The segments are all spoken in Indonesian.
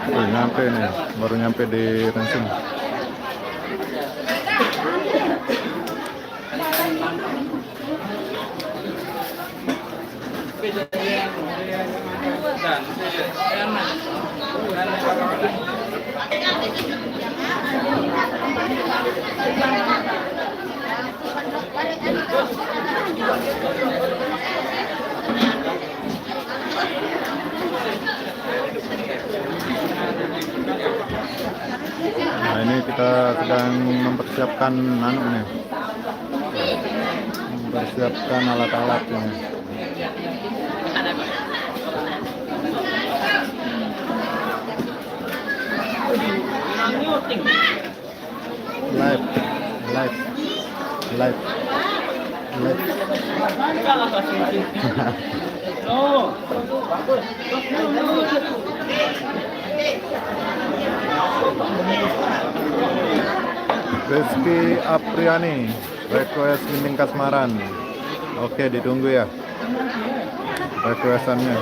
Nyampe nih, baru nyampe di Rensing. Nah, ini kita sedang mempersiapkan mempersiapkan alat-alat ini. Live. Rizky Apriani request Mending Kasmaran. Oke, ditunggu ya requestannya.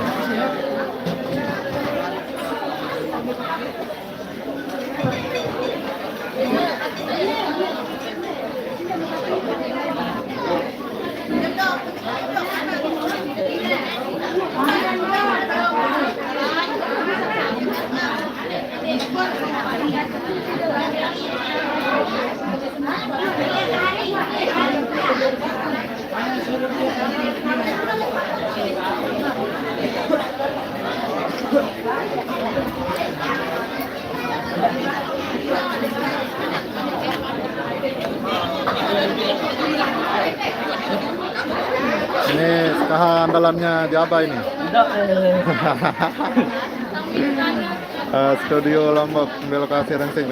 Ini skaha andalannya Jaba ini. Studio Lombok, lokasi Rensing.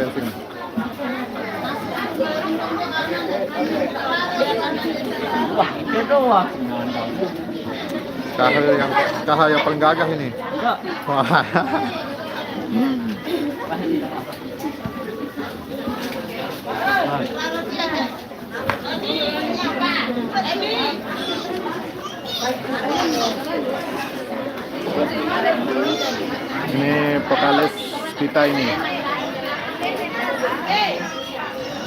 Wah, itu wah. Skaha yang paling gagah ini. Wah. Ini vokalis kita ini.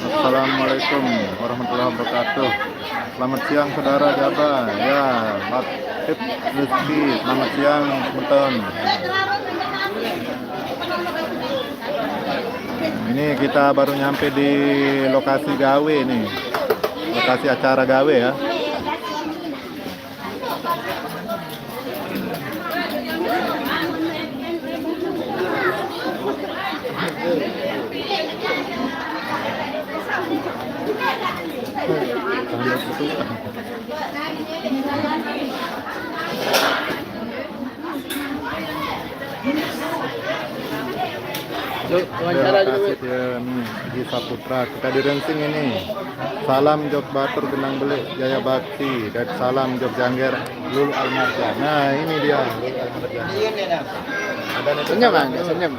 Assalamualaikum warahmatullahi wabarakatuh. Selamat siang saudara Jaba. Ya, Latif Rizky. Selamat siang teman-teman. Ini kita baru nyampe di lokasi gawe nih. Lokasi acara gawe ya. Terima kasih di Saputra. Kita di Rensing ini. Salam Jog Batur Genang Belik Jaya Bakti. Dan salam Jog Jangger Lul Almarja. Nah ini dia Lul Almarja. Senyum bang, senyum.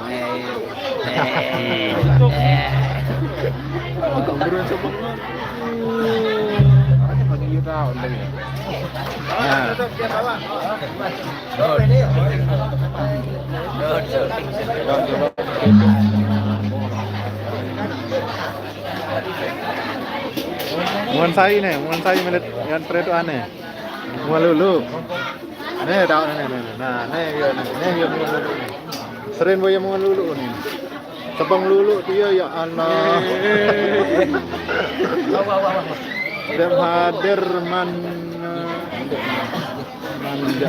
Muan sai milit yang itu aneh. Muan lulu. Nih tahu nih. Nah, nih muan lulu nih. Sering boya muan lulu nih. Sebang lulu dia ya Allah. Dem hadir manjak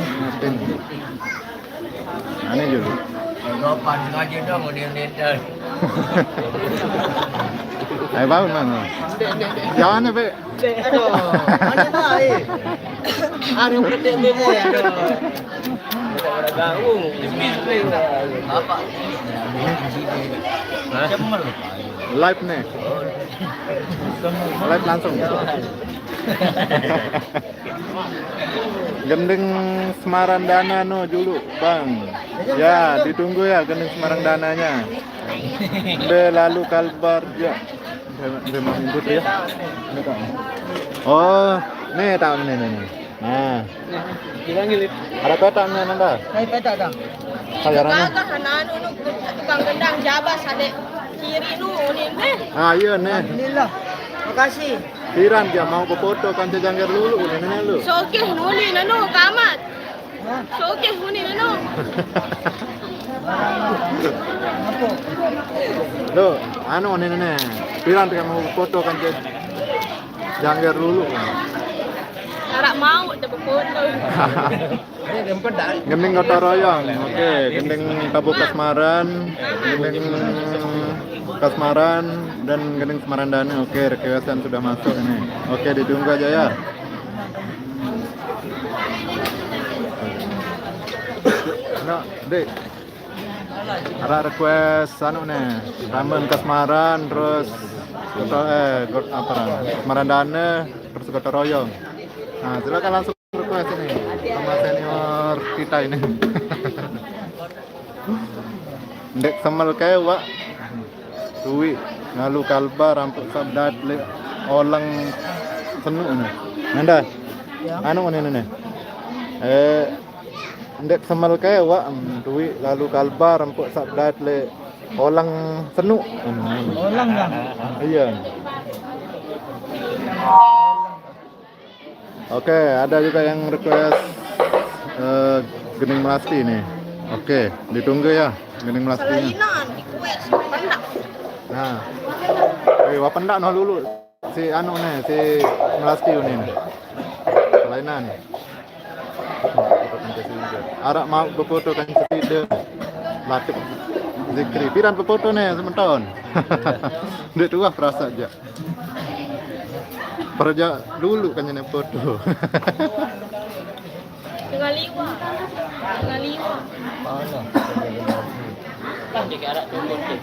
ngatin. Aneh juga. Ropan ngaji dong udah. Ayo bangun mana? Jangan ya, Be. Aduh, mana tahu? Ada yang gede demo ya. Udah gaung. Apa? Cemel. Live nih. Live langsung. Gendeng Semarang Dana no dulu, Bang. Ya, ditunggu ya gendeng Semarang Dananya. Lalu Kalbar ya. Memang itu ya. Oh, nih tahu nih. Nah, Dipanggil. ada petanya nanda. Hai peta dah. Sayarannya. Kagak hananu nu tukang gendang jabas ade kiri nu ni deh. Ah iya nih. Alhamdulillah. Makasih. Piran dia mau foto kan janggar dulu ini lu. Sokeh nuli nanu kamat. Hah? Sokeh nuli nanu. Apa? Lo, anu nih. Piran dia mau foto kan janggar dulu. Arak mau ada foto. Ini dempet dah. Gending gotong royong. Oke, gending tabu kasmaran, gending kasmaran dan gending Semarandane. Oke, requestan sudah masuk ini. Oke, ditunggu aja ya. Nah, Dek. Ada request anu nih, ramen kasmaran terus Semarandane terus gotong royong. Nah, silakan langsung request ini sama senior kita ini. Ndek semel kae wak. Suwi ngalu kalba rampuk sabdat le olang senu nih. Nanda. Anu ini. Ndek semel kae wak duwi lalu kalba rampuk sabdat le olang senu. Olang bang. Iya. Oke, ada juga yang request Gening Melasti nih. Oke, ditunggu ya Gening Melastinya. Selainan di kue pendak. Nah, wah pendak no dulu si anu nih si Melasti ini. Selainan. Arak mau berfoto kan sepeda. Latif Zikri. Piran berfoto nih sementon. Dia tuah perasa aja. Perja dulu kan nyenek foto. Dengan liwa. Mana? Kan di arak tumpul deh.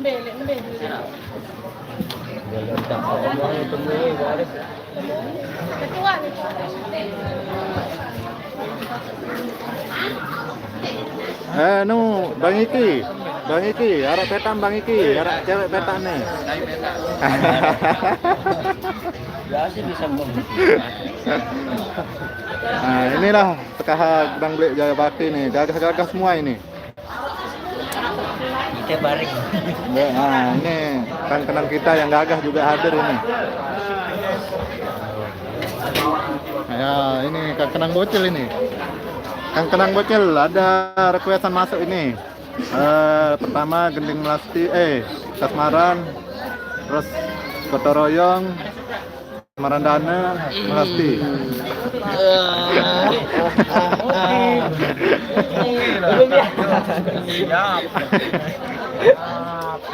Embe. Jalan tak ngomong itu ni baris. Ketua ni. Bang Iki, arak petan Bang Iki, arak cewek petan nih. Biasa bisa ngomong. Nah, inilah Sekaha Gedang Belik Jaya Bakti nih, gagah-gagah semua ini. Kita baring. Nah, ini kan kita yang gagah juga hadir ini. Ya, ini Kang Kenang Bocil ini. Kang Kenang Bocil ada requestan masuk ini. Pertama Gending Melasti, Kasmaran, terus Gotong Royong, Semarandane, Melasti.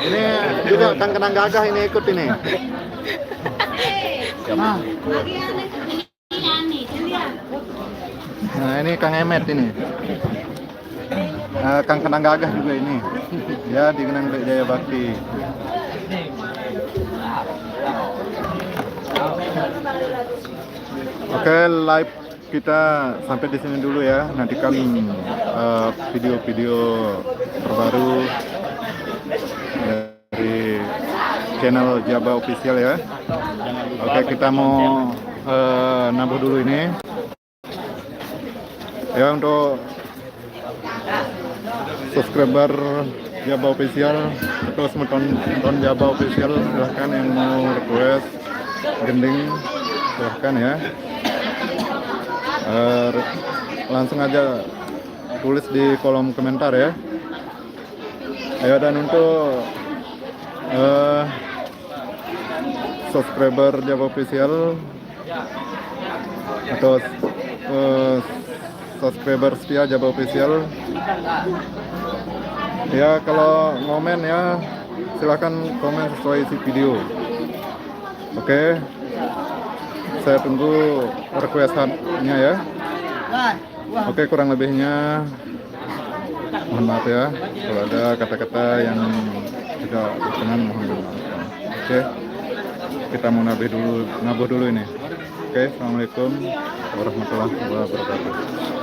Ini juga Kang Kenang Gagah ini ikut ini. Nah ini Kang Emet ini. Kang Kenang Gagah juga ini. Ya di Genang Belik Jaya Bakti. Oke, live kita sampai di sini dulu ya. Nantikan video-video terbaru dari channel Jaba Official ya. Oke, kita mau nambah dulu ini. Ya, untuk subscriber Jaba Official terus menonton Jaba Official, silahkan yang mau request gending silahkan ya. Langsung aja tulis di kolom komentar ya. Ayo, dan untuk subscriber Jaba Official atau subscriber setia Jaba Official ya, kalau ngomen ya silakan komen sesuai isi video. Oke, saya tunggu requestannya ya. Oke, kurang lebihnya mohon maaf ya kalau ada kata-kata yang tidak berkenan, mohon dimaafkan. Oke, kita mau nabuh dulu ini. Oke, assalamualaikum warahmatullahi wabarakatuh.